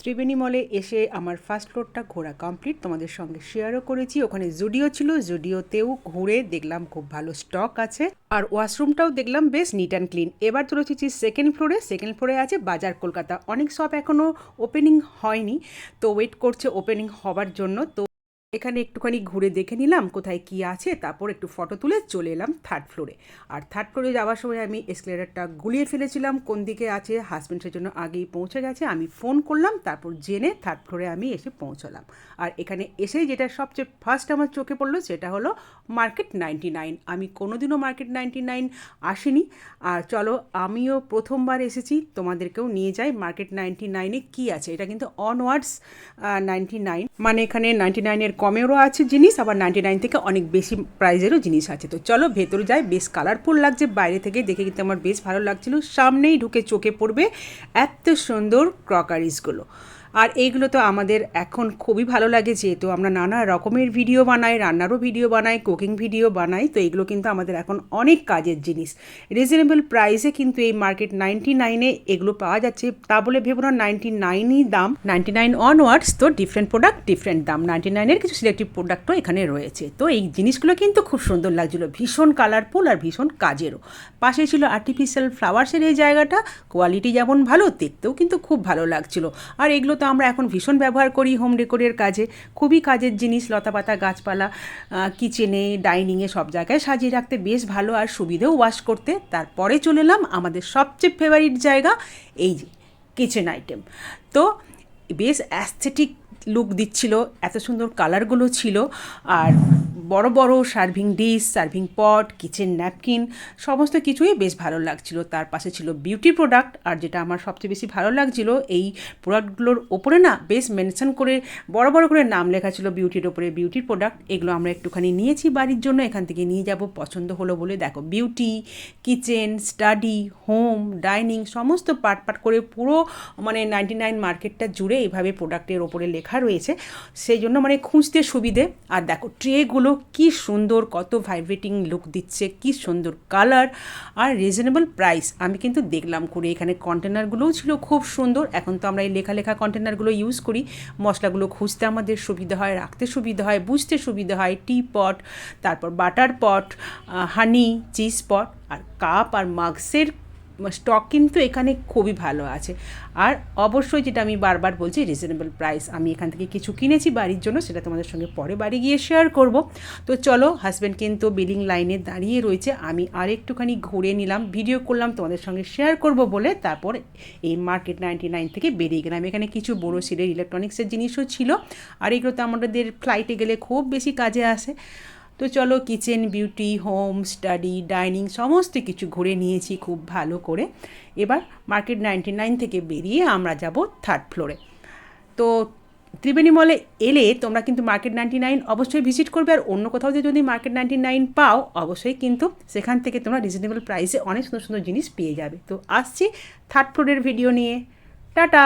ত্রিবেণী মলে এসে আমার ফার্স্ট ফ্লোরটা ঘোরা কমপ্লিট, তোমাদের সঙ্গে শেয়ারও করেছি। ওখানে জুডিও ছিল, জুডিওতেও ঘুরে দেখলাম খুব ভালো স্টক আছে, আর ওয়াশরুমটাও দেখলাম বেশ নিট অ্যান্ড ক্লিন। এবার চলে এসেছি সেকেন্ড ফ্লোরে আছে বাজার কলকাতা। অনেক শপ এখনও ওপেনিং হয়নি, তো ওয়েট করছে ওপেনিং হবার জন্য। তো এখানে একটুখানি ঘুরে দেখে নিলাম কোথায় কি আছে, তারপর একটু ফটো তুলে চলে এলাম থার্ড ফ্লোরে। আর থার্ড ফ্লোরে যাওয়ার সময় আমি এসকেলেটারটা গুলিয়ে ফেলেছিলাম, কোন দিকে আছে। হাজব্যান্ড সেজন্য আগেই পৌঁছে গেছে, আমি ফোন করলাম, তারপর জেনে থার্ড ফ্লোরে আমি এসে পৌঁছলাম। আর এখানে এসেই যেটা সবচেয়ে ফার্স্ট আমার চোখে পড়লো সেটা হলো মার্কেট 99। আমি কোনোদিনও মার্কেট 99 আসিনি, আর চলো আমিও প্রথমবার এসেছি, তোমাদেরকেও নিয়ে যাই মার্কেট 99-এ কী আছে। এটা কিন্তু অনওয়ার্ডস 99, মানে এখানে 99-এর কমেরও আছে জিনিস, আবার 99 থেকে অনেক বেশি প্রাইজেরও জিনিস আছে। তো চলো ভেতরে যাই, বেশ কালারফুল লাগছে বাইরে থেকে দেখে, কিন্তু আমার বেশ ভালো লাগছিল। সামনেই ঢুকে চোখে পড়বে এত সুন্দর ক্রকারিসগুলো। আর এইগুলো তো আমাদের এখন খুবই ভালো লাগে, যেহেতু আমরা নানা রকমের ভিডিও বানাই, রান্নারও ভিডিও বানাই, কুকিং ভিডিও বানাই, তো এইগুলো কিন্তু আমাদের এখন অনেক কাজের জিনিস। রিজনেবল প্রাইসে কিন্তু এই মার্কেট 99-এ এগুলো পাওয়া যাচ্ছে। তা বলে ভেবো না 99ই দাম, 99 অনওয়ার্ডস তো ডিফারেন্ট প্রোডাক্ট ডিফারেন্ট দাম। 99-এর কিছু সিলেক্টিভ প্রোডাক্টও এখানে রয়েছে। তো এই জিনিসগুলো কিন্তু খুব সুন্দর লাগছিলো, ভীষণ কালারফুল আর ভীষণ কাজেরও। পাশে ছিল আর্টিফিশিয়াল ফ্লাওয়ার্সের এই জায়গাটা, কোয়ালিটি যেমন ভালো, দেখতেও কিন্তু খুব ভালো লাগছিলো। আর এগুলো তো আমরা এখন ভীষণ ব্যবহার করি হোম ডেকোরের কাজে, খুবই কাজের জিনিস। লতাপাতা গাছপালা কিচেনে, ডাইনিংয়ে সব জায়গায় সাজিয়ে রাখতে বেশ ভালো, আর সুবিধেও ওয়াশ করতে। তারপরে চলে এলাম আমাদের সবচেয়ে ফেভারিট জায়গা, এই যে কিচেন আইটেম। তো বেশ অ্যাস্থেটিক লুক দিচ্ছিল, এত সুন্দর কালারগুলো ছিল। আর বড় বড় সার্ভিং ডিশ, সার্ভিং পট, কিচেন ন্যাপকিন, সমস্ত কিছুই বেশ ভালো লাগছিল। তার পাশে ছিল বিউটি প্রোডাক্ট, আর যেটা আমার সবচেয়ে বেশি ভালো লাগছিল, এই প্রোডাক্টগুলোর ওপরে না বেশ মেনশন করে বড় বড় করে নাম লেখা ছিল বিউটির ওপরে, বিউটির প্রোডাক্ট। এগুলো আমরা একটুখানি নিয়েছি বাড়ির জন্য, এখান থেকে নিয়ে যাব, পছন্দ হলো বলে। দেখো beauty, kitchen, study, home, dining সমস্ত পার্ট করে পুরো মানে 99 মার্কেটটা জুড়ে এইভাবে প্রোডাক্টের ওপরে লেখা রয়েছে, সেই জন্য মানে খুঁজতে সুবিধে। আর দেখো ট্রেগুলো কি সুন্দর, কত ভাইব্রেটিং লুক দিচ্ছে, কি সুন্দর কালার আর রিজনেবল প্রাইস। আমি কিন্তু দেখলাম করে, এখানে কন্টেনারগুলোও ছিল খুব সুন্দর। এখন তো আমরা এই লেখা কন্টেনারগুলো ইউজ করি, মশলাগুলো খুঁজতে আমাদের সুবিধা হয়, রাখতে সুবিধা হয়, বুঝতে সুবিধা হয়। টি পট, তারপর বাটার পট, হানি, চিজ পট, আর কাপ আর মাগসের স্টক কিন্তু এখানে খুবই ভালো আছে। আর অবশ্যই যেটা আমি বারবার বলছি, রিজনেবল প্রাইস। আমি এখান থেকে কিছু কিনেছি বাড়ির জন্য, সেটা তোমাদের সঙ্গে পরে বাড়ি গিয়ে শেয়ার করব। তো চলো, হাজব্যান্ড কিন্তু বিলিং লাইনে দাঁড়িয়ে রয়েছে, আমি আর একটুখানি ঘুরে নিলাম, ভিডিও করলাম, তোমাদের সঙ্গে শেয়ার করব বলে। তারপর এই মার্কেট 99 থেকে বেরিয়ে গেলাম। এখানে কিছু বড়ো সিলের ইলেকট্রনিক্সের জিনিসও ছিল, আর এগুলো তো আমাদের ফ্লাইটে গেলে খুব বেশি কাজে আসে। তো চলো, kitchen, beauty, home, study, dining সমস্ত কিছু ঘুরে নিয়েছি খুব ভালো করে। এবার মার্কেট 99 থেকে বেরিয়ে আমরা যাব থার্ড ফ্লোরে। তো ত্রিবেণী মলে এলে তোমরা কিন্তু মার্কেট 99 অবশ্যই ভিজিট করবে, আর অন্য কোথাও যদি মার্কেট 99 পাও, অবশ্যই কিন্তু সেখান থেকে তোমরা রিজনেবল প্রাইসে অনেক সুন্দর সুন্দর জিনিস পেয়ে যাবে। তো আসছি থার্ড ফ্লোরের ভিডিও নিয়ে, টাটা।